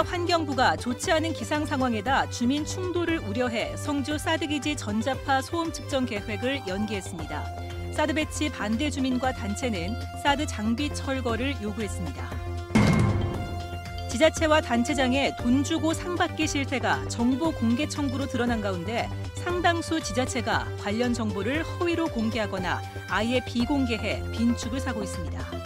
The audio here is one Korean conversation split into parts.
기재부와 환경부가 좋지 않은 기상 상황에다 주민 충돌을 우려해 성주 사드기지 전자파 소음 측정 계획을 연기했습니다. 사드 배치 반대 주민과 단체는 사드 장비 철거를 요구했습니다. 지자체와 단체장의 돈 주고 상 받기 실태가 정보 공개 청구로 드러난 가운데 상당수 지자체가 관련 정보를 허위로 공개하거나 아예 비공개해 빈축을 사고 있습니다.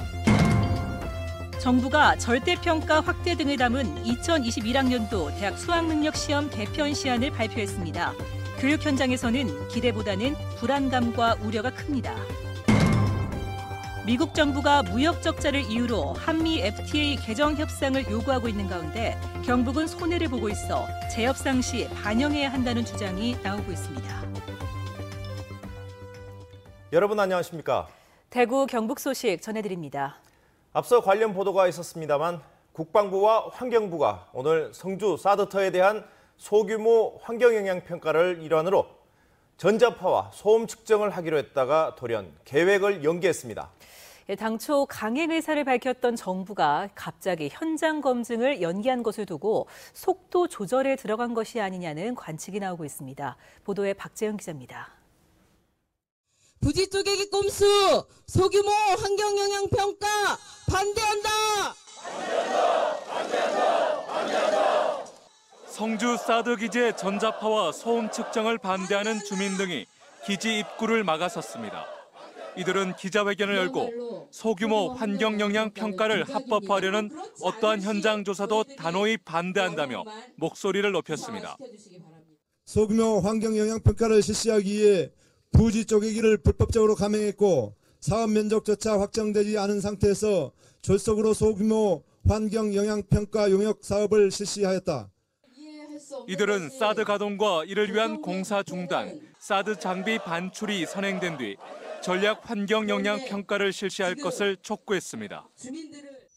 정부가 절대평가 확대 등을 담은 2021학년도 대학 수학능력시험 개편 시안을 발표했습니다. 교육 현장에서는 기대보다는 불안감과 우려가 큽니다. 미국 정부가 무역 적자를 이유로 한미 FTA 개정 협상을 요구하고 있는 가운데 경북은 손해를 보고 있어 재협상 시 반영해야 한다는 주장이 나오고 있습니다. 여러분 안녕하십니까? 대구 경북 소식 전해드립니다. 앞서 관련 보도가 있었습니다만 국방부와 환경부가 오늘 성주 사드터에 대한 소규모 환경영향평가를 일환으로 전자파와 소음 측정을 하기로 했다가 돌연 계획을 연기했습니다. 당초 강행 의사를 밝혔던 정부가 갑자기 현장 검증을 연기한 것을 두고 속도 조절에 들어간 것이 아니냐는 관측이 나오고 있습니다. 보도에 박재영 기자입니다. 부지 쪼개기 꼼수, 소규모 환경영향평가 반대한다! 성주 사드 기지의 전자파와 소음 측정을 반대하는 주민 등이 기지 입구를 막아섰습니다. 이들은 기자회견을 열고 소규모 환경영향평가를 합법화하려는 어떠한 현장 조사도 단호히 반대한다며 목소리를 높였습니다. 소규모 환경영향평가를 실시하기 위해 부지 쪼개기를 불법적으로 감행했고 사업 면적조차 확정되지 않은 상태에서 졸속으로 소규모 환경영향평가 용역 사업을 실시하였다. 이들은 사드 가동과 이를 위한 공사 중단, 사드 장비 반출이 선행된 뒤 전략 환경 영향 평가를 실시할 것을 촉구했습니다.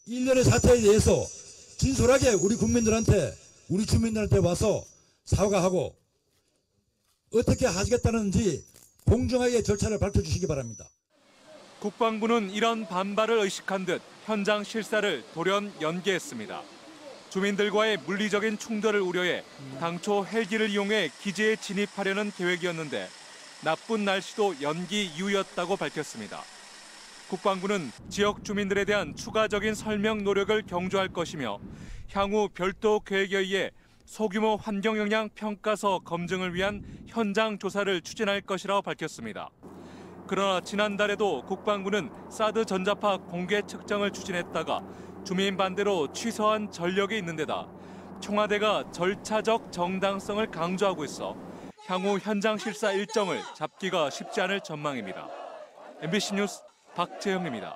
일련의 사태에 대해서 진솔하게 우리 주민들한테 와서 사과하고 어떻게 하시겠다는지 공정하게 절차를 밝혀주시기 바랍니다. 국방부는 이런 반발을 의식한 듯 현장 실사를 돌연 연기했습니다. 주민들과의 물리적인 충돌을 우려해 당초 헬기를 이용해 기지에 진입하려는 계획이었는데 나쁜 날씨도 연기 이유였다고 밝혔습니다. 국방부는 지역 주민들에 대한 추가적인 설명 노력을 경조할 것이며 향후 별도 계획에 의해 소규모 환경영향 평가서 검증을 위한 현장 조사를 추진할 것이라고 밝혔습니다. 그러나 지난달에도 국방부는 사드 전자파 공개 측정을 추진했다가 주민 반대로 취소한 전력이 있는 데다 청와대가 절차적 정당성을 강조하고 있어 향후 현장 실사 일정을 잡기가 쉽지 않을 전망입니다. MBC 뉴스 박재영입니다.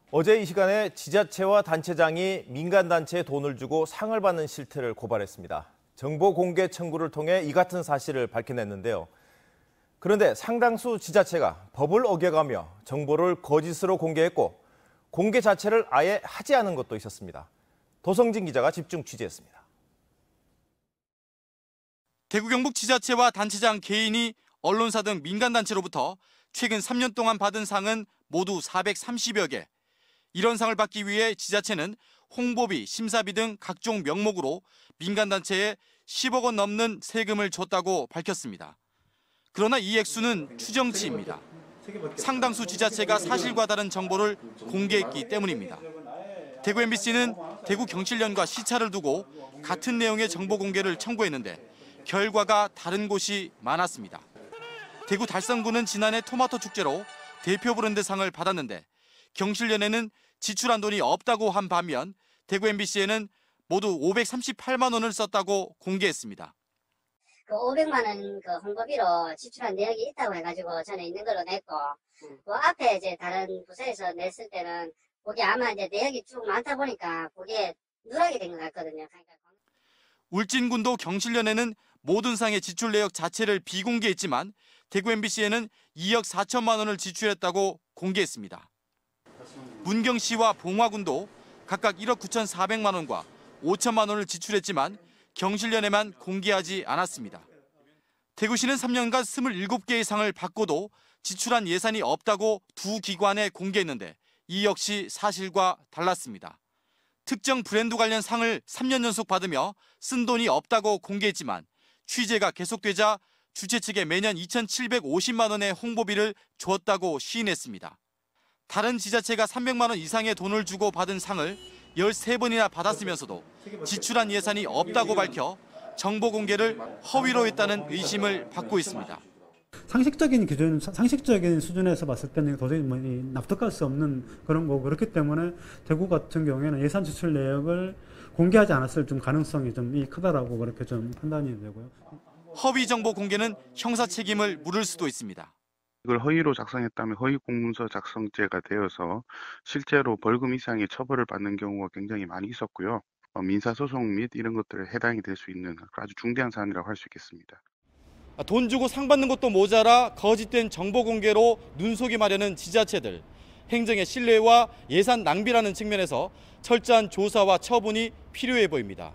어제 이 시간에 지자체와 단체장이 민간단체에 돈을 주고 상을 받는 실태를 고발했습니다. 정보 공개 청구를 통해 이 같은 사실을 밝혀냈는데요. 그런데 상당수 지자체가 법을 어겨가며 정보를 거짓으로 공개했고 공개 자체를 아예 하지 않은 것도 있었습니다. 도성진 기자가 집중 취재했습니다. 대구 경북 지자체와 단체장 개인이 언론사 등 민간단체로부터 최근 3년 동안 받은 상은 모두 430여 개. 이런 상을 받기 위해 지자체는 홍보비, 심사비 등 각종 명목으로 민간단체에 10억 원 넘는 세금을 줬다고 밝혔습니다. 그러나 이 액수는 추정치입니다. 상당수 지자체가 사실과 다른 정보를 공개했기 때문입니다. 대구 MBC는 대구 경실련과 시차를 두고 같은 내용의 정보 공개를 청구했는데 결과가 다른 곳이 많았습니다. 대구 달성구는 지난해 토마토 축제로 대표 브랜드상을 받았는데 경실련에는 지출한 돈이 없다고 한 반면 대구 MBC에는 모두 538만 원을 썼다고 공개했습니다. 그 500만 원 그 홍보비로 지출한 내역이 있다고 해가지고 저는 있는 걸로 냈고, 그 앞에 이제 다른 부서에서 냈을 때는 그게 아마 이제 내역이 쭉 많다 보니까 그게 누락이 된 것 같거든요. 그러니까 울진군도 경실련에는 모든 상의 지출 내역 자체를 비공개했지만 대구 MBC에는 2억 4천만 원을 지출했다고 공개했습니다. 문경시와 봉화군도 각각 1억 9,400만 원과 5천만 원을 지출했지만 경실련에만 공개하지 않았습니다. 대구시는 3년간 27개의 상을 받고도 지출한 예산이 없다고 두 기관에 공개했는데 이 역시 사실과 달랐습니다. 특정 브랜드 관련 상을 3년 연속 받으며 쓴 돈이 없다고 공개했지만 취재가 계속되자 주최 측에 매년 2,750만 원의 홍보비를 줬다고 시인했습니다. 다른 지자체가 300만 원 이상의 돈을 주고 받은 상을 13번이나 받았으면서도 지출한 예산이 없다고 밝혀 정보 공개를 허위로 했다는 의심을 받고 있습니다. 상식적인 기준, 상식적인 수준에서 봤을 때는 도저히 납득할 수 없는 그런 거고, 그렇기 때문에 대구 같은 경우에는 예산 지출 내역을 공개하지 않았을 좀 가능성이 좀 크다라고 그렇게 좀 판단이 되고요. 허위 정보 공개는 형사 책임을 물을 수도 있습니다. 이걸 허위로 작성했다면 허위 공문서 작성죄가 되어서 실제로 벌금 이상의 처벌을 받는 경우가 굉장히 많이 있었고요. 민사소송 및 이런 것들에 해당이 될 수 있는 아주 중대한 사안이라고 할 수 있겠습니다. 돈 주고 상 받는 것도 모자라 거짓된 정보 공개로 눈속이 마려는 지자체들. 행정의 신뢰와 예산 낭비라는 측면에서 철저한 조사와 처분이 필요해 보입니다.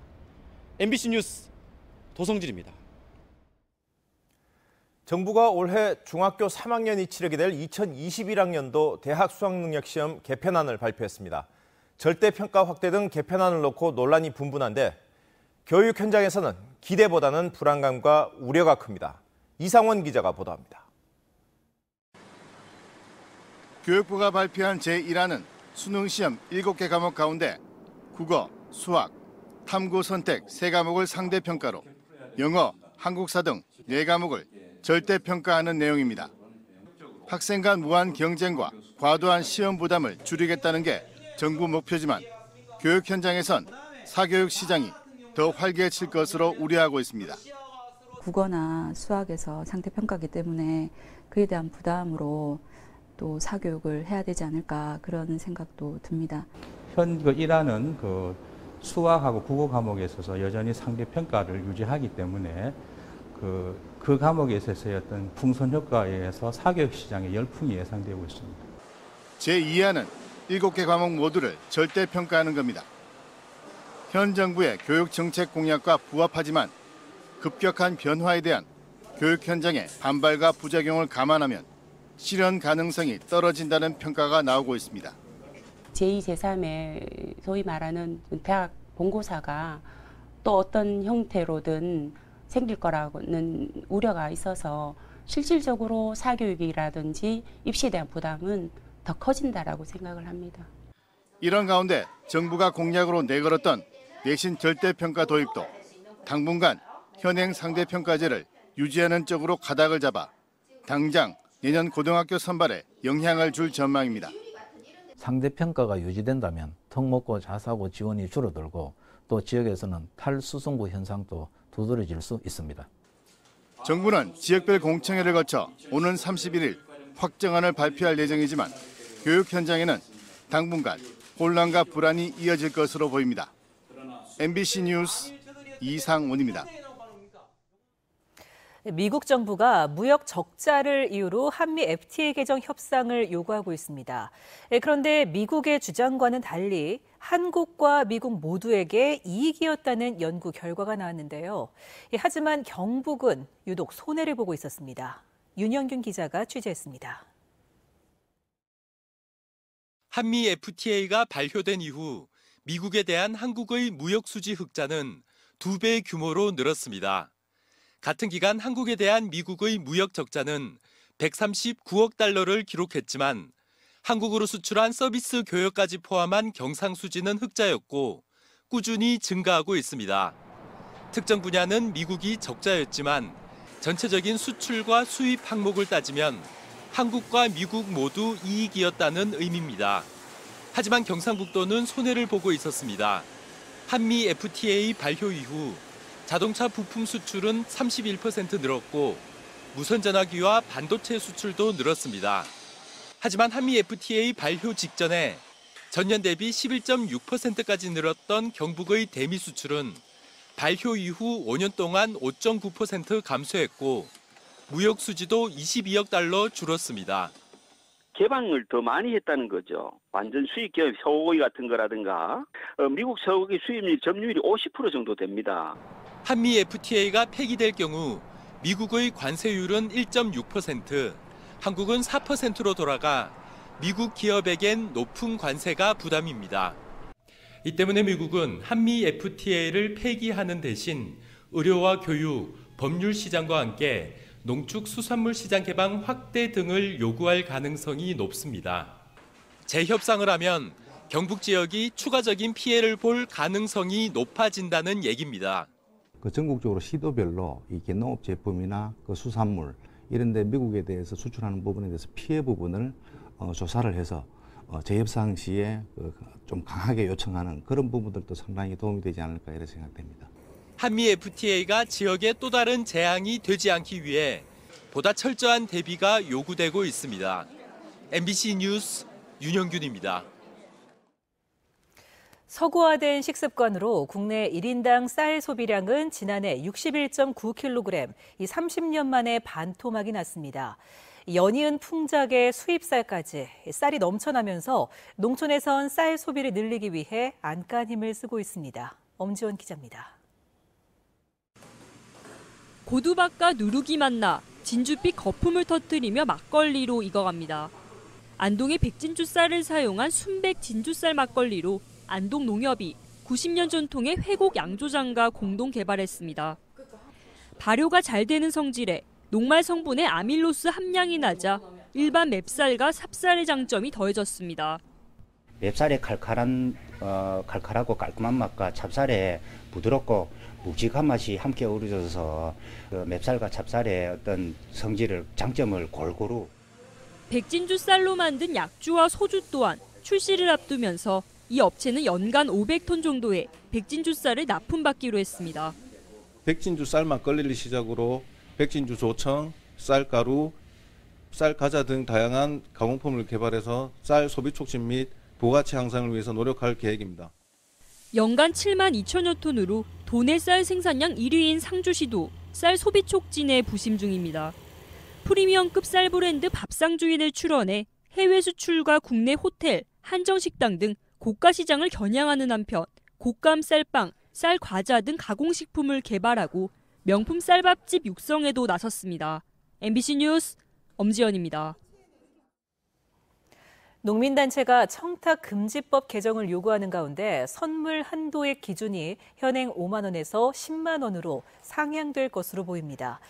MBC 뉴스 도성진입니다. 정부가 올해 중학교 3학년이 치르게 될 2021학년도 대학 수학능력시험 개편안을 발표했습니다. 절대평가 확대 등 개편안을 놓고 논란이 분분한데 교육 현장에서는 기대보다는 불안감과 우려가 큽니다. 이상원 기자가 보도합니다. 교육부가 발표한 제1안은 수능시험 7개 과목 가운데 국어, 수학, 탐구 선택 3과목을 상대평가로 영어, 한국사 등 4과목을 절대평가하는 내용입니다. 학생 간 무한 경쟁과 과도한 시험 부담을 줄이겠다는 게 정부 목표지만 교육 현장에선 사교육 시장이 더 활개칠 것으로 우려하고 있습니다. 국어나 수학에서 상대평가이기 때문에 그에 대한 부담으로 또 사교육을 해야 되지 않을까 그런 생각도 듭니다. 현 1안은 수학하고 국어 과목에 있어서 여전히 상대평가를 유지하기 때문에 그 과목에 있어서의 어떤 풍선 효과에 의해서 사교육 시장의 열풍이 예상되고 있습니다. 제2안은 7개 과목 모두를 절대평가하는 겁니다. 현 정부의 교육 정책 공약과 부합하지만 급격한 변화에 대한 교육 현장의 반발과 부작용을 감안하면 실현 가능성이 떨어진다는 평가가 나오고 있습니다. 제2, 제3의 소위 말하는 대학 본고사가 또 어떤 형태로든 생길 거라는 우려가 있어서 실질적으로 사교육이라든지 입시에 대한 부담은 더 커진다라고 생각을 합니다. 이런 가운데 정부가 공약으로 내걸었던 내신 절대평가 도입도 당분간 현행 상대평가제를 유지하는 쪽으로 가닥을 잡아 당장 내년 고등학교 선발에 영향을 줄 전망입니다. 상대평가가 유지된다면 턱먹고 자사고 지원이 줄어들고 또 지역에서는 탈수승부 현상도 두드러질 수 있습니다. 정부는 지역별 공청회를 거쳐 오는 31일 확정안을 발표할 예정이지만 교육 현장에는 당분간 혼란과 불안이 이어질 것으로 보입니다. MBC 뉴스 이상원입니다. 미국 정부가 무역 적자를 이유로 한미 FTA 개정 협상을 요구하고 있습니다. 그런데 미국의 주장과는 달리 한국과 미국 모두에게 이익이었다는 연구 결과가 나왔는데요. 하지만 경북은 유독 손해를 보고 있었습니다. 윤영균 기자가 취재했습니다. 한미 FTA가 발효된 이후 미국에 대한 한국의 무역 수지 흑자는 2배 규모로 늘었습니다. 같은 기간 한국에 대한 미국의 무역 적자는 139억 달러를 기록했지만 한국으로 수출한 서비스 교역까지 포함한 경상수지는 흑자였고 꾸준히 증가하고 있습니다. 특정 분야는 미국이 적자였지만 전체적인 수출과 수입 항목을 따지면 한국과 미국 모두 이익이었다는 의미입니다. 하지만 경상북도는 손해를 보고 있었습니다. 한미 FTA 발효 이후 자동차 부품 수출은 31% 늘었고 무선전화기와 반도체 수출도 늘었습니다. 하지만 한미 FTA 발효 직전에 전년 대비 11.6%까지 늘었던 경북의 대미 수출은 발효 이후 5년 동안 5.9% 감소했고 무역 수지도 22억 달러 줄었습니다. 개방을 더 많이 했다는 거죠. 완전 수입 기업 소고기 같은 거라든가 미국 소고기 수입률 점유율이 50% 정도 됩니다. 한미 FTA가 폐기될 경우 미국의 관세율은 1.6%, 한국은 4%로 돌아가 미국 기업에겐 높은 관세가 부담입니다. 이 때문에 미국은 한미 FTA를 폐기하는 대신 의료와 교육, 법률 시장과 함께 농축수산물 시장 개방 확대 등을 요구할 가능성이 높습니다. 재협상을 하면 경북 지역이 추가적인 피해를 볼 가능성이 높아진다는 얘기입니다. 전국적으로 시도별로 이 농업 제품이나 수산물 이런 데 미국에 대해서 수출하는 부분에 대해서 피해 부분을 조사를 해서 재협상 시에 좀 강하게 요청하는 그런 부분들도 상당히 도움이 되지 않을까 이렇게 생각됩니다. 한미 FTA가 지역의 또 다른 재앙이 되지 않기 위해 보다 철저한 대비가 요구되고 있습니다. MBC 뉴스 윤영균입니다. 서구화된 식습관으로 국내 1인당 쌀 소비량은 지난해 61.9kg, 이 30년 만에 반토막이 났습니다. 연이은 풍작의 수입쌀까지 쌀이 넘쳐나면서 농촌에선 쌀 소비를 늘리기 위해 안간힘을 쓰고 있습니다. 엄지원 기자입니다. 고두밥과 누룩이 만나 진주빛 거품을 터뜨리며 막걸리로 익어갑니다. 안동의 백진주 쌀을 사용한 순백 진주쌀 막걸리로 안동농협이 90년 전통의 회곡 양조장과 공동 개발했습니다. 발효가 잘 되는 성질에 녹말 성분의 아밀로스 함량이 낮아 일반 맵쌀과 삽쌀의 장점이 더해졌습니다. 맵쌀의 칼칼하고 깔끔한 맛과 찹쌀의 부드럽고 묵직한 맛이 함께 어우러져서 맵쌀과 찹쌀의 어떤 성질을 장점을 골고루. 백진주 쌀로 만든 약주와 소주 또한 출시를 앞두면서 이 업체는 연간 500톤 정도의 백진주 쌀을 납품받기로 했습니다. 백진주 쌀 막걸리를 시작으로 백진주 조청, 쌀가루, 쌀과자 등 다양한 가공품을 개발해서 쌀 소비 촉진 및 부가치 향상을 위해서 노력할 계획입니다. 연간 7만 2천여 톤으로 도내 쌀 생산량 1위인 상주시도 쌀 소비 촉진에 부심 중입니다. 프리미엄급 쌀 브랜드 밥상주인을 출원해 해외 수출과 국내 호텔, 한정식당 등 고가 시장을 겨냥하는 한편 곶감 쌀빵, 쌀과자 등 가공식품을 개발하고 명품 쌀밥집 육성에도 나섰습니다. MBC 뉴스 엄지연입니다. 농민단체가 청탁금지법 개정을 요구하는 가운데 선물 한도액 기준이 현행 5만 원에서 10만 원으로 상향될 것으로 보입니다.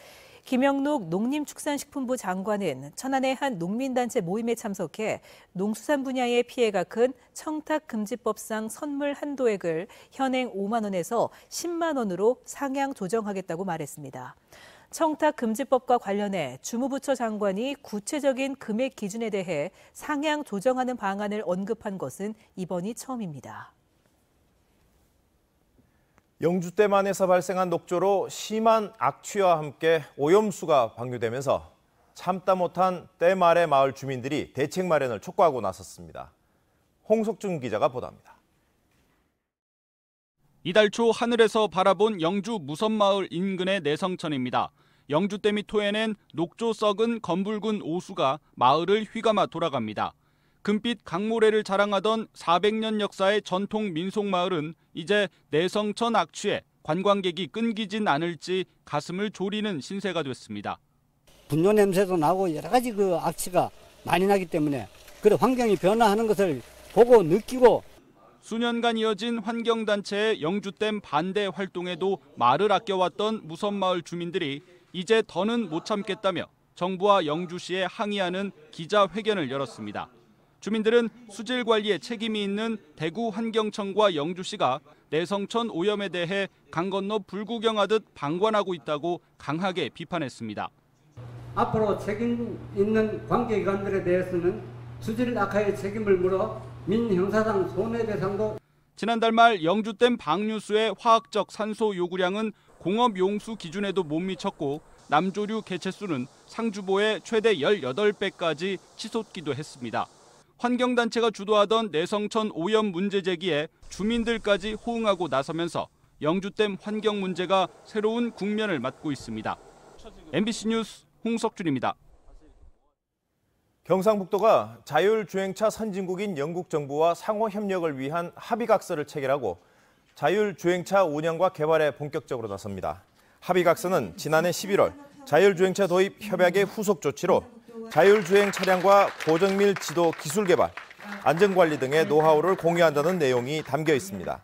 김영록 농림축산식품부 장관은 천안의 한 농민단체 모임에 참석해 농수산 분야의 피해가 큰 청탁금지법상 선물 한도액을 현행 5만 원에서 10만 원으로 상향 조정하겠다고 말했습니다. 청탁금지법과 관련해 주무부처 장관이 구체적인 금액 기준에 대해 상향 조정하는 방안을 언급한 것은 이번이 처음입니다. 영주댐안에서 발생한 녹조로 심한 악취와 함께 오염수가 방류되면서 참다 못한 댐 아래 마을 주민들이 대책 마련을 촉구하고 나섰습니다. 홍석준 기자가 보도합니다. 이달 초 하늘에서 바라본 영주 무선마을 인근의 내성천입니다. 영주댐이 토해낸 녹조 썩은 검붉은 오수가 마을을 휘감아 돌아갑니다. 금빛 강모래를 자랑하던 400년 역사의 전통 민속마을은 이제 내성천 악취에 관광객이 끊기진 않을지 가슴을 졸이는 신세가 됐습니다. 분뇨 냄새도 나고 여러 가지 악취가 많이 나기 때문에 그런 환경이 변화하는 것을 보고 느끼고 수년간 이어진 환경단체의 영주댐 반대 활동에도 말을 아껴왔던 무선마을 주민들이 이제 더는 못 참겠다며 정부와 영주시에 항의하는 기자회견을 열었습니다. 주민들은 수질 관리에 책임이 있는 대구 환경청과 영주시가 내성천 오염에 대해 강 건너 불구경하듯 방관하고 있다고 강하게 비판했습니다. 앞으로 책임 있는 관계기관들에 대해서는 수질 악화의 책임을 물어 민형사상 손해배상도. 지난달 말 영주댐 방류수의 화학적 산소 요구량은 공업용수 기준에도 못 미쳤고 남조류 개체수는 상주보의 최대 18배까지 치솟기도 했습니다. 환경단체가 주도하던 내성천 오염 문제 제기에 주민들까지 호응하고 나서면서 영주댐 환경 문제가 새로운 국면을 맞고 있습니다. MBC 뉴스 홍석준입니다. 경상북도가 자율주행차 선진국인 영국 정부와 상호 협력을 위한 합의각서를 체결하고 자율주행차 운영과 개발에 본격적으로 나섭니다. 합의각서는 지난해 11월 자율주행차 도입 협약의 후속 조치로 자율주행 차량과 고정밀 지도 기술 개발, 안전관리 등의 노하우를 공유한다는 내용이 담겨 있습니다.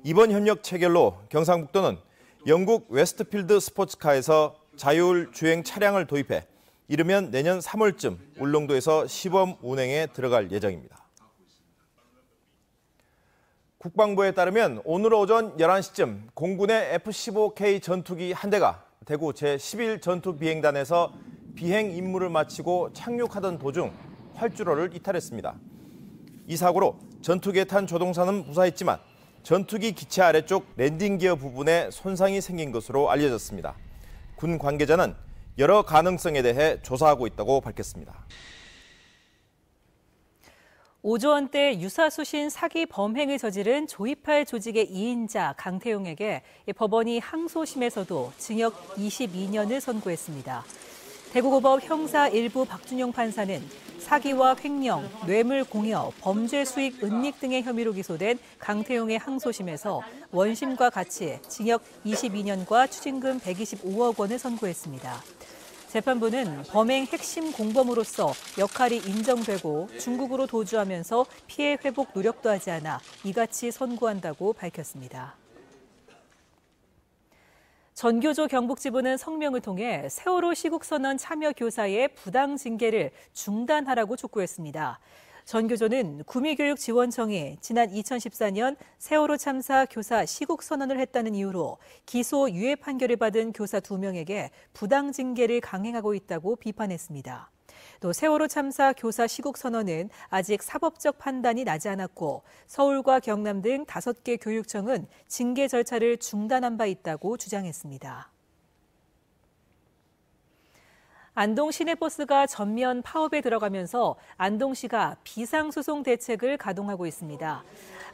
이번 협력 체결로 경상북도는 영국 웨스트필드 스포츠카에서 자율주행 차량을 도입해 이르면 내년 3월쯤 울릉도에서 시범 운행에 들어갈 예정입니다. 국방부에 따르면 오늘 오전 11시쯤 공군의 F-15K 전투기 한 대가 대구 제11 전투비행단에서 비행 임무를 마치고 착륙하던 도중 활주로를 이탈했습니다. 이 사고로 전투기에 탄 조종사는 무사했지만 전투기 기체 아래쪽 랜딩 기어 부분에 손상이 생긴 것으로 알려졌습니다. 군 관계자는 여러 가능성에 대해 조사하고 있다고 밝혔습니다. 5조 원대 유사수신 사기 범행을 저지른 조이팔 조직의 2인자 강태용에게 법원이 항소심에서도 징역 22년을 선고했습니다. 대구고법 형사 1부 박준용 판사는 사기와 횡령, 뇌물 공여, 범죄 수익 은닉 등의 혐의로 기소된 강태용의 항소심에서 원심과 같이 징역 22년과 추징금 125억 원을 선고했습니다. 재판부는 범행 핵심 공범으로서 역할이 인정되고 중국으로 도주하면서 피해 회복 노력도 하지 않아 이같이 선고한다고 밝혔습니다. 전교조 경북지부는 성명을 통해 세월호 시국선언 참여 교사의 부당 징계를 중단하라고 촉구했습니다. 전교조는 구미교육지원청이 지난 2014년 세월호 참사 교사 시국선언을 했다는 이유로 기소 유예 판결을 받은 교사 2명에게 부당 징계를 강행하고 있다고 비판했습니다. 또 세월호 참사 교사 시국선언은 아직 사법적 판단이 나지 않았고 서울과 경남 등 5개 교육청은 징계 절차를 중단한 바 있다고 주장했습니다. 안동 시내버스가 전면 파업에 들어가면서 안동시가 비상소송 대책을 가동하고 있습니다.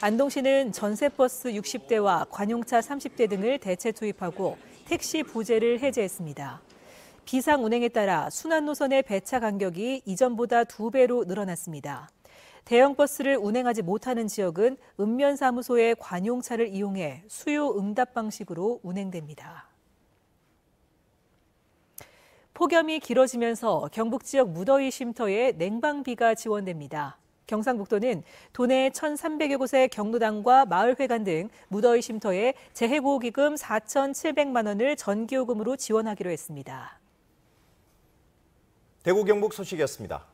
안동시는 전세버스 60대와 관용차 30대 등을 대체 투입하고 택시 부재를 해제했습니다. 비상 운행에 따라 순환 노선의 배차 간격이 이전보다 2배로 늘어났습니다. 대형 버스를 운행하지 못하는 지역은 읍면사무소의 관용차를 이용해 수요 응답 방식으로 운행됩니다. 폭염이 길어지면서 경북 지역 무더위 쉼터에 냉방비가 지원됩니다. 경상북도는 도내 1,300여 곳의 경로당과 마을회관 등 무더위 쉼터에 재해보호기금 4,700만 원을 전기요금으로 지원하기로 했습니다. 대구 경북 소식이었습니다.